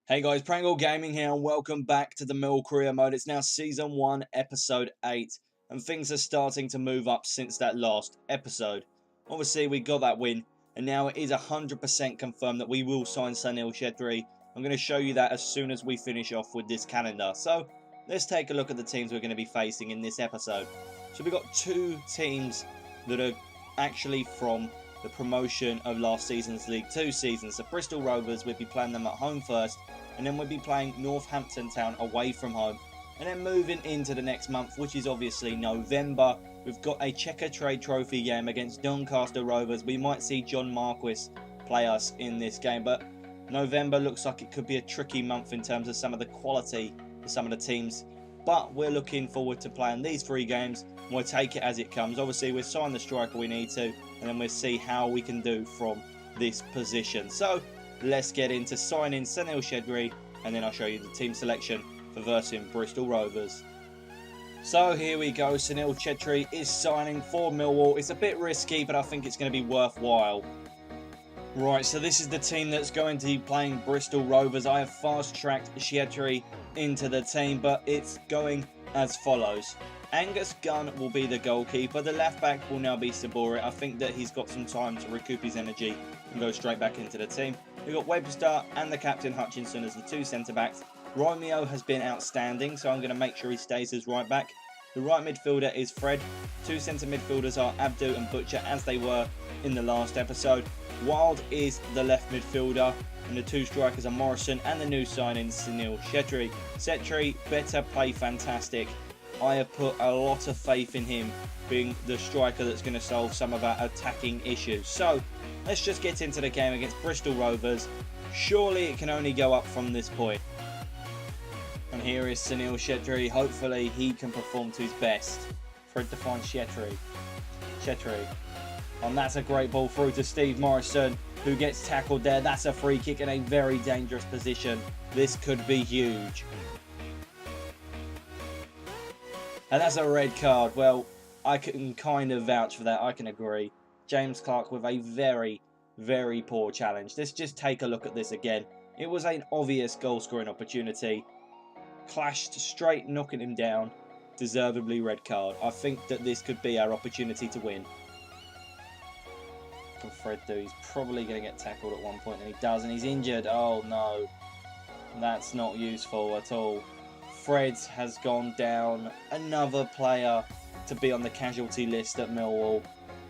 Hey guys, Prangell Gaming here and welcome back to the Millwall Career Mode. It's now Season 1, Episode 8 and things are starting to move up since that last episode. Obviously we got that win and now it is 100% confirmed that we will sign Sunil Chhetri. I'm going to show you that as soon as we finish off with this calendar. So let's take a look at the teams we're going to be facing in this episode. So we've got two teams that are actually from the promotion of last season's League 2 season. So Bristol Rovers, we'll be playing them at home first, and then we'll be playing Northampton Town away from home. And then moving into the next month, which is obviously November, we've got a Checker Trade Trophy game against Doncaster Rovers. We might see John Marquis play us in this game, but November looks like it could be a tricky month in terms of some of the quality of some of the teams. But we're looking forward to playing these three games, and we'll take it as it comes. Obviously, we'll sign the striker we need to, and then we'll see how we can do from this position. So let's get into signing Sunil Chhetri, and then I'll show you the team selection for versing Bristol Rovers. So here we go, Sunil Chhetri is signing for Millwall. It's a bit risky, but I think it's going to be worthwhile. Right, so this is the team that's going to be playing Bristol Rovers. I have fast-tracked Chhetri into the team, but it's going as follows. Angus Gunn will be the goalkeeper. The left back will now be Sabora. I think that he's got some time to recoup his energy and go straight back into the team. We've got Webster and the captain Hutchinson as the two centre-backs. Romeo has been outstanding, so I'm going to make sure he stays as right back. The right midfielder is Fred. Two centre midfielders are Abdu and Butcher, as they were in the last episode. Wild is the left midfielder, and the two strikers are Morrison and the new signing Sunil Chhetri. Chhetri better play fantastic. I have put a lot of faith in him being the striker that's going to solve some of our attacking issues. So let's just get into the game against Bristol Rovers. Surely it can only go up from this point. And here is Sunil Chhetri. Hopefully he can perform to his best. Fred to find Chhetri. And that's a great ball through to Steve Morrison, who gets tackled there. That's a free kick in a very dangerous position. This could be huge. And that's a red card. Well, I can kind of vouch for that. I can agree. James Clark with a very, very poor challenge. Let's just take a look at this again. It was an obvious goal-scoring opportunity. Clashed straight, knocking him down. Deservedly red card. I think that this could be our opportunity to win. What can Fred do? He's probably going to get tackled at one point, and he does, and he's injured. Oh, no. That's not useful at all. Fred has gone down. Another player to be on the casualty list at Millwall.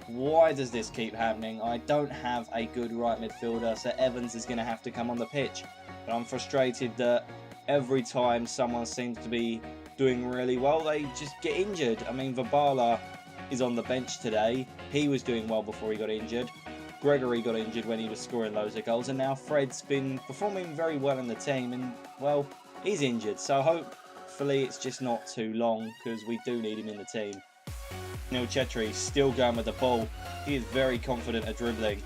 Why does this keep happening? I don't have a good right midfielder, so Evans is going to have to come on the pitch. But I'm frustrated that every time someone seems to be doing really well, they just get injured. I mean, Verbala is on the bench today. He was doing well before he got injured. Gregory got injured when he was scoring loads of goals, and now Fred's been performing very well in the team, and, well, he's injured. So hopefully it's just not too long, because we do need him in the team. Sunil Chhetri still going with the ball. He is very confident at dribbling.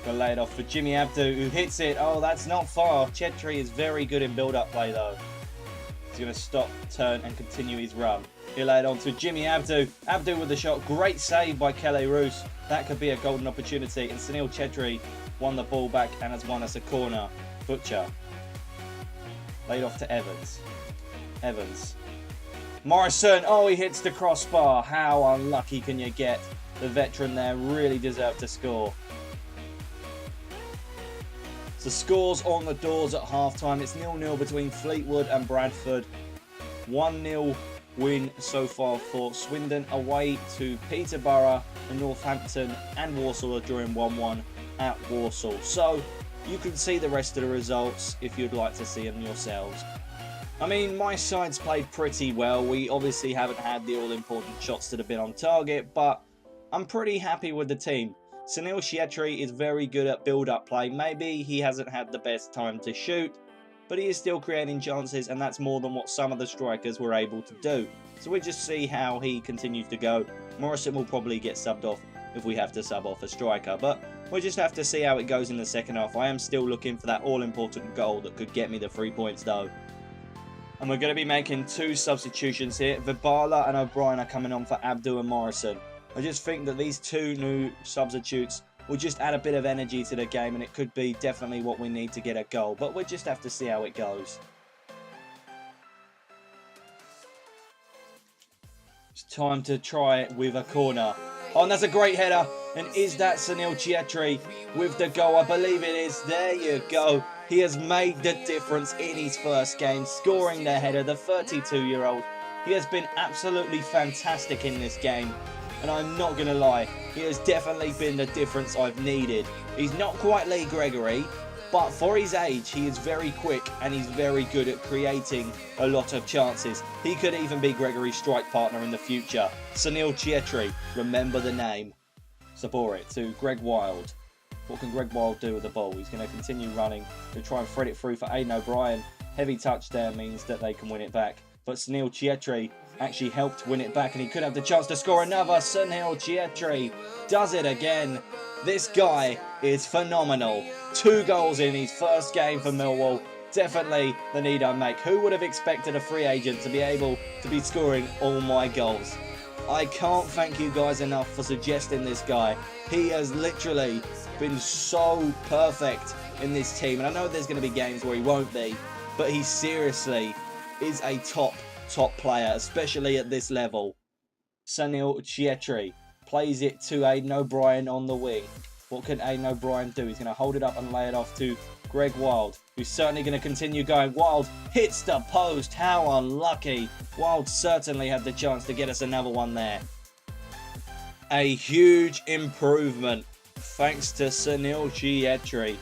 Gonna lay it off for Jimmy Abdu, who hits it. Oh, that's not far. Chhetri is very good in build-up play, though. He's going to stop, turn, and continue his run. He'll lay it on to Jimmy Abdu. Abdu with the shot. Great save by Kelly Roos. That could be a golden opportunity. And Sunil Chhetri won the ball back and has won us a corner. Butcher. Laid off to Evans. Morrison. Oh, he hits the crossbar. How unlucky can you get? The veteran there really deserved to score. So scores on the doors at half-time. It's 0-0 between Fleetwood and Bradford. 1-0 win so far for Swindon away to Peterborough, and Northampton and Walsall are drawing 1-1 at Walsall. So you can see the rest of the results if you'd like to see them yourselves. I mean, my side's played pretty well. We obviously haven't had the all-important shots that have been on target, but I'm pretty happy with the team. Sunil Chhetri is very good at build-up play. Maybe he hasn't had the best time to shoot, but he is still creating chances, and that's more than what some of the strikers were able to do. So we'll just see how he continues to go. Morrison will probably get subbed off if we have to sub off a striker, but we'll just have to see how it goes in the second half. I am still looking for that all-important goal that could get me the 3 points, though. And we're going to be making two substitutions here. Verbala and O'Brien are coming on for Abdu and Morrison. I just think that these two new substitutes will just add a bit of energy to the game, and it could be definitely what we need to get a goal. But we'll just have to see how it goes. It's time to try it with a corner. Oh, and that's a great header. And is that Sunil Chhetri with the goal? I believe it is. There you go. He has made the difference in his first game, scoring the header, the 32-year-old. He has been absolutely fantastic in this game. And I'm not going to lie, he has definitely been the difference I've needed. He's not quite Lee Gregory, but for his age, he is very quick and he's very good at creating a lot of chances. He could even be Gregory's strike partner in the future. Sunil Chhetri, remember the name. Support it to Greg Wild. What can Greg Wild do with the ball? He's going to continue running. He'll try and thread it through for Aidan O'Brien. Heavy touch there means that they can win it back. But Sunil Chhetri actually helped win it back, and he could have the chance to score another. Sunil Chhetri does it again. This guy is phenomenal. 2 goals in his first game for Millwall. Definitely the need I make. Who would have expected a free agent to be able to be scoring all my goals? I can't thank you guys enough for suggesting this guy. He has literally been so perfect in this team. And I know there's going to be games where he won't be, but he seriously is a top player, especially at this level. Sunil Chhetri plays it to Aidan O'Brien on the wing. What can Aidan O'Brien do? He's going to hold it up and lay it off to Greg Wild, who's certainly going to continue going. Wild hits the post. How unlucky. Wild certainly had the chance to get us another one there. A huge improvement thanks to Sunil Chhetri.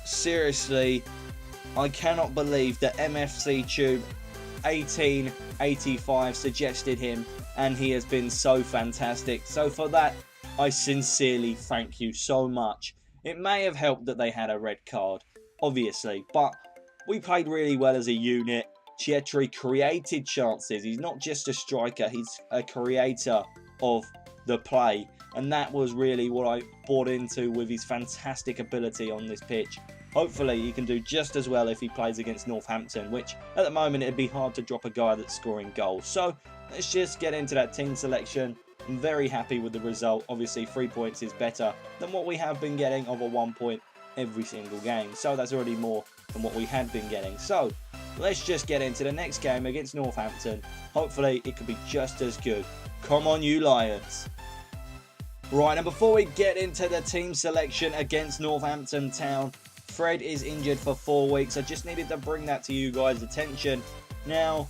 Seriously, I cannot believe that MFC Tube 1885 suggested him, and he has been so fantastic. So for that, I sincerely thank you so much. It may have helped that they had a red card, obviously, but we played really well as a unit. Chhetri created chances. He's not just a striker, he's a creator of the play, and that was really what I bought into with his fantastic ability on this pitch. Hopefully he can do just as well if he plays against Northampton, which at the moment it'd be hard to drop a guy that's scoring goals. So let's just get into that team selection. I'm very happy with the result. Obviously 3 points is better than what we have been getting of a 1 point every single game. So that's already more than what we had been getting. So let's just get into the next game against Northampton. Hopefully it could be just as good. Come on, you Lions. Right, and before we get into the team selection against Northampton Town, Fred is injured for 4 weeks. I just needed to bring that to you guys' attention. Now,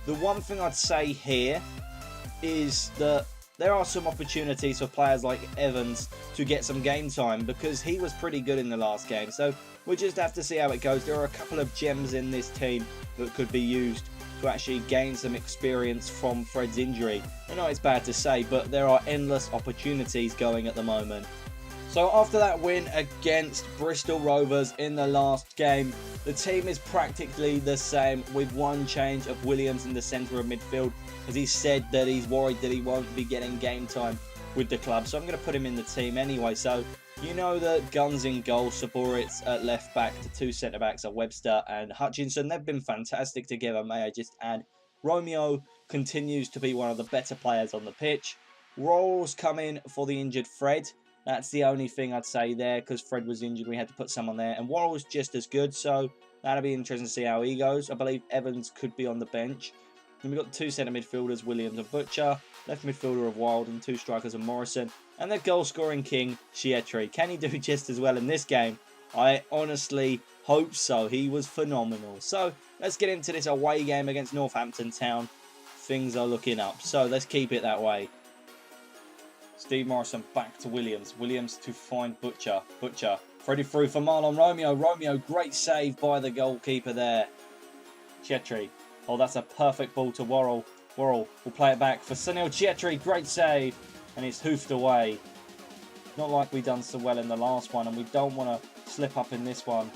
the one thing I'd say here is that there are some opportunities for players like Evans to get some game time, because he was pretty good in the last game. So we'll just have to see how it goes. There are a couple of gems in this team that could be used to actually gain some experience from Fred's injury. I know it's bad to say, but there are endless opportunities going at the moment. So after that win against Bristol Rovers in the last game, the team is practically the same, with one change of Williams in the centre of midfield, as he said that he's worried that he won't be getting game time with the club. So I'm going to put him in the team anyway. So you know that Guns in goal, Saborit's at left back, the 2 centre backs are Webster and Hutchinson. They've been fantastic together, may I just add. Romeo continues to be one of the better players on the pitch. Rolls come in for the injured Fred. That's the only thing I'd say there, because Fred was injured. We had to put someone there. And Worrell's just as good, so that'll be interesting to see how he goes. I believe Evans could be on the bench. Then we've got 2 centre midfielders, Williams and Butcher. Left midfielder of Wild, and 2 strikers of Morrison. And the goal-scoring king, Chhetri. Can he do just as well in this game? I honestly hope so. He was phenomenal. So let's get into this away game against Northampton Town. Things are looking up, so let's keep it that way. Steve Morrison back to Williams. Williams to find Butcher. Butcher threaded through for Marlon Romeo. Romeo, great save by the goalkeeper there. Chhetri. Oh, that's a perfect ball to Worrell. Worrell will play it back for Sunil Chhetri. Great save. And it's hoofed away. Not like we done so well in the last one, and we don't want to slip up in this one.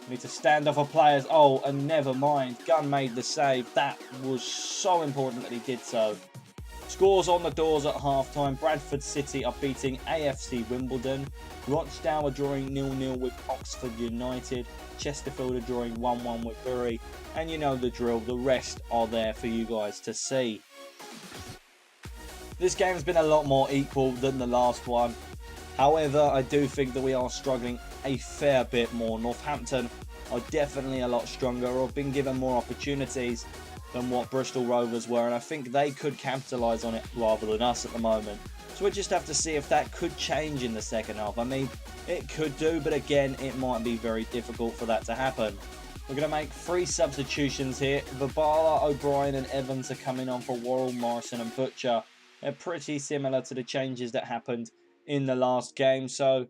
We need to stand off our players. Oh, and never mind. Gunn made the save. That was so important that he did so. Scores on the doors at half-time. Bradford City are beating AFC Wimbledon. Rochdale are drawing 0-0 with Oxford United. Chesterfield are drawing 1-1 with Bury. And you know the drill. The rest are there for you guys to see. This game's been a lot more equal than the last one. However, I do think that we are struggling a fair bit more. Northampton are definitely a lot stronger, or have been given more opportunities than what Bristol Rovers were, and I think they could capitalise on it rather than us at the moment. So we just have to see if that could change in the second half. I mean, it could do, but again, it might be very difficult for that to happen. We're going to make 3 substitutions here. Verbala, O'Brien and Evans are coming on for Worrell, Morrison and Butcher. They're pretty similar to the changes that happened in the last game, so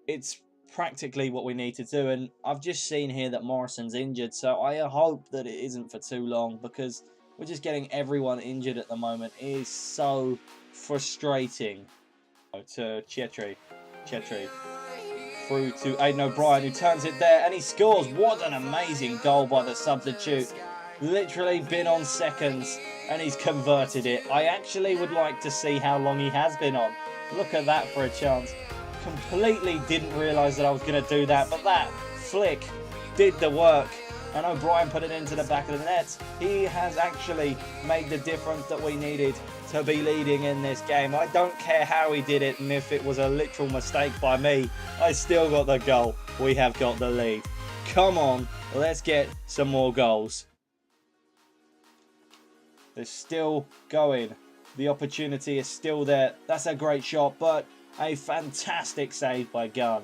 it's practically what we need to do. And I've just seen here that Morrison's injured, so I hope that it isn't for too long, because we're just getting everyone injured at the moment. It is so frustrating. To Chhetri through to Aidan O'Brien, who turns it there and he scores. What an amazing goal by the substitute. Literally been on seconds and he's converted it. I actually would like to see how long he has been on. Look at that for a chance. Completely didn't realise that I was going to do that, but that flick did the work. And O'Brien put it into the back of the net. He has actually made the difference that we needed to be leading in this game. I don't care how he did it, and if it was a literal mistake by me, I still got the goal. We have got the lead. Come on, let's get some more goals. They're still going. The opportunity is still there. That's a great shot, but a fantastic save by Gunn.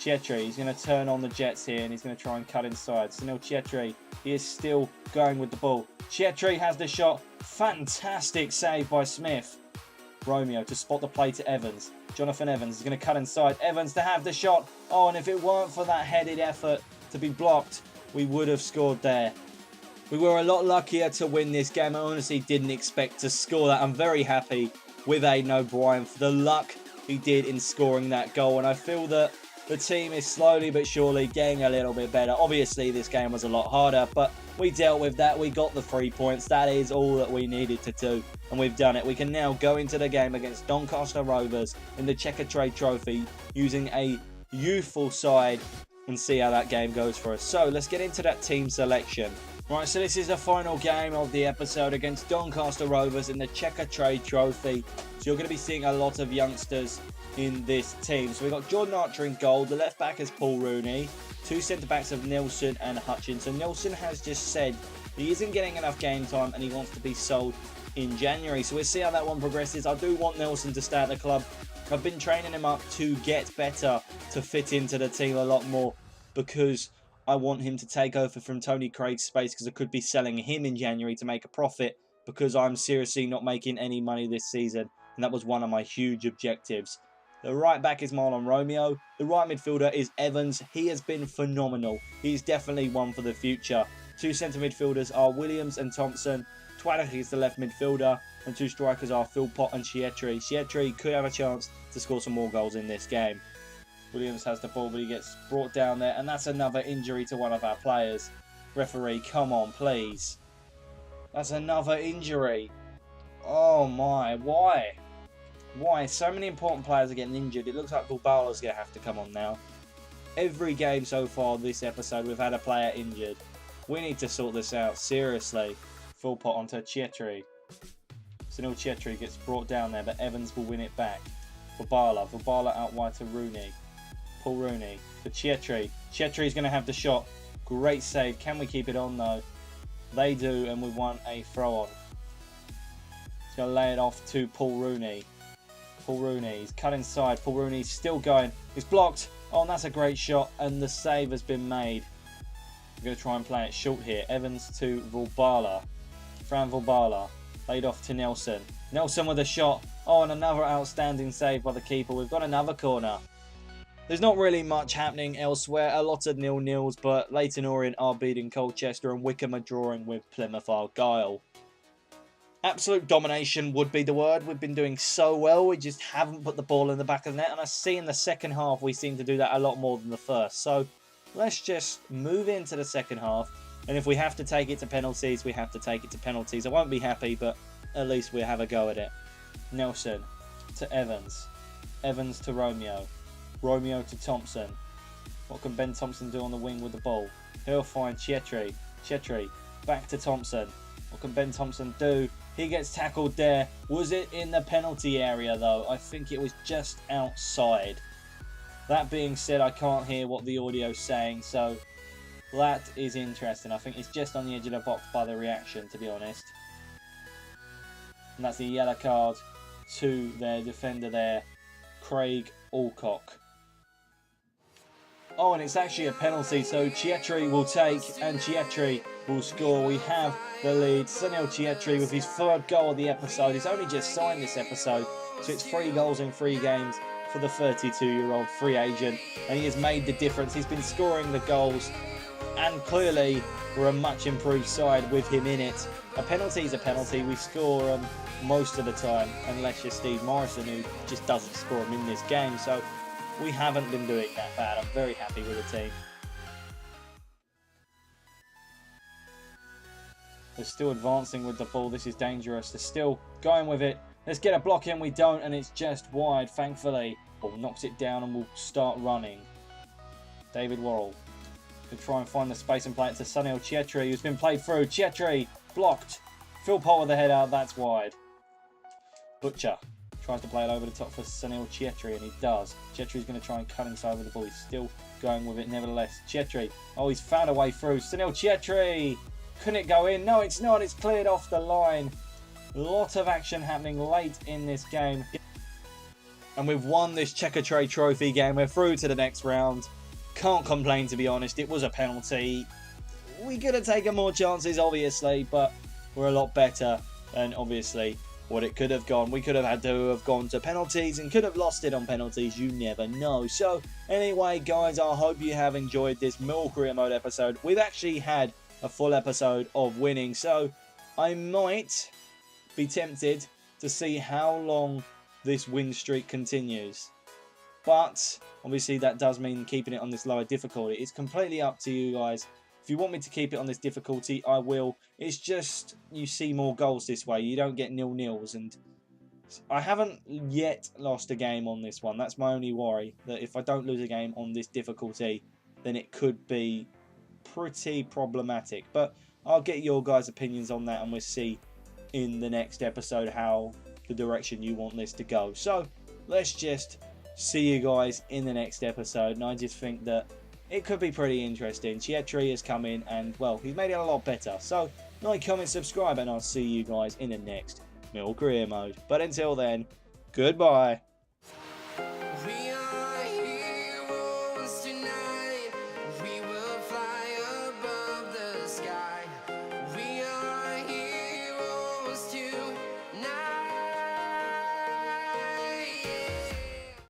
Chhetri, he's going to turn on the Jets here and he's going to try and cut inside. Sunil Chhetri, he is still going with the ball. Chhetri has the shot. Fantastic save by Smith. Romeo to spot the play to Evans. Jonathan Evans is going to cut inside. Evans to have the shot. Oh, and if it weren't for that headed effort to be blocked, we would have scored there. We were a lot luckier to win this game. I honestly didn't expect to score that. I'm very happy with Aidan O'Brien for the luck he did in scoring that goal, and I feel that the team is slowly but surely getting a little bit better. Obviously, this game was a lot harder, but we dealt with that. We got the 3 points. That is all that we needed to do, and we've done it. We can now go into the game against Doncaster Rovers in the Checkatrade Trophy using a youthful side and see how that game goes for us. So let's get into that team selection. Right, so this is the final game of the episode against Doncaster Rovers in the Checkatrade Trophy. So you're going to be seeing a lot of youngsters in this team. So we've got Jordan Archer in goal. The left back is Paul Rooney. 2 centre-backs of Nilsson and Hutchinson. Nilsson has just said he isn't getting enough game time and he wants to be sold in January. So we'll see how that one progresses. I do want Nilsson to stay at the club. I've been training him up to get better, to fit into the team a lot more, because I want him to take over from Tony Craig's space, because I could be selling him in January to make a profit, because I'm seriously not making any money this season, and that was one of my huge objectives. The right back is Marlon Romeo. The right midfielder is Evans. He has been phenomenal. He's definitely one for the future. 2 centre midfielders are Williams and Thompson. Twaddock is the left midfielder, and 2 strikers are Philpott and Chhetri. Chhetri could have a chance to score some more goals in this game. Williams has the ball, but he gets brought down there, and that's another injury to one of our players. Referee, come on, please. That's another injury. Oh my, why? Why? So many important players are getting injured. It looks like Bulbala's going to have to come on now. Every game so far this episode, we've had a player injured. We need to sort this out, seriously. Philpott onto Chhetri. Sunil Chhetri gets brought down there, but Evans will win it back. Verbala out wide to Rooney. Paul Rooney to Chhetri. Chetri's going to have the shot. Great save. Can we keep it on though? They do, and we want a throw on. He's going to lay it off to Paul Rooney. Paul Rooney, he's cut inside. Paul Rooney's still going. He's blocked. Oh, and that's a great shot, and the save has been made. We're going to try and play it short here. Evans to Verbala. Fran Verbala. Laid off to Nelson. Nelson with a shot. Oh, and another outstanding save by the keeper. We've got another corner. There's not really much happening elsewhere. A lot of 0-0s, but Leyton Orient are beating Colchester and Wickham are drawing with Plymouth Argyle. Absolute domination would be the word. We've been doing so well. We just haven't put the ball in the back of the net. And I see in the second half we seem to do that a lot more than the first. So let's just move into the second half. And if we have to take it to penalties, we have to take it to penalties. I won't be happy, but at least we'll have a go at it. Nelson to Evans. Evans to Romeo. Romeo to Thompson. What can Ben Thompson do on the wing with the ball? He'll find Chhetri. Chhetri back to Thompson. What can Ben Thompson do? He gets tackled there. Was it in the penalty area though? I think it was just outside. That being said, I can't hear what the audio's saying, so that is interesting. I think it's just on the edge of the box by the reaction, to be honest. And that's the yellow card to their defender there, Craig Alcock. Oh, and it's actually a penalty, so Chhetri will take, and Chhetri will score. We have the lead. Sunil Chhetri with his 3rd goal of the episode. He's only just signed this episode, so it's 3 goals in 3 games for the 32-year-old free agent, and he has made the difference. He's been scoring the goals, and clearly we're a much improved side with him in it. A penalty is a penalty. We score most of the time, unless you're Steve Morrison, who just doesn't score them in this game. So we haven't been doing that bad. I'm very happy with the team. They're still advancing with the ball. This is dangerous. They're still going with it. Let's get a block in. We don't, and it's just wide, thankfully. Ball knocks it down and we'll start running. David Worrell could try and find the space and play it to Sunil Chhetri, who's been played through. Chhetri blocked. Phil Potter with the head out. That's wide. Butcher tries to play it over the top for Sunil Chhetri, and he does. Chetri's going to try and cut inside with the ball. He's still going with it nevertheless. Chhetri. Oh, he's found a way through. Sunil Chhetri. Couldn't it go in? No, it's not. It's cleared off the line. A lot of action happening late in this game. And we've won this Chhetri Trophy game. We're through to the next round. Can't complain, to be honest. It was a penalty. We could have taken more chances, obviously, but we're a lot better than, obviously, what it could have gone. We could have had to have gone to penalties and could have lost it on penalties. You never know. So, anyway, guys, I hope you have enjoyed this Millwall Career Mode episode. We've actually had a full episode of winning, so I might be tempted to see how long this win streak continues. But obviously that does mean keeping it on this lower difficulty. It's completely up to you guys. If you want me to keep it on this difficulty, I will. It's just you see more goals this way. You don't get 0-0s, and I haven't yet lost a game on this one. That's my only worry, that if I don't lose a game on this difficulty, then it could be pretty problematic. But I'll get your guys' opinions on that, and we'll see in the next episode how the direction you want this to go. So let's just see you guys in the next episode, and I just think that it could be pretty interesting. Chhetri has come in and, well, he's made it a lot better. So like, comment, subscribe, and I'll see you guys in the next Millwall Career Mode. But until then, goodbye.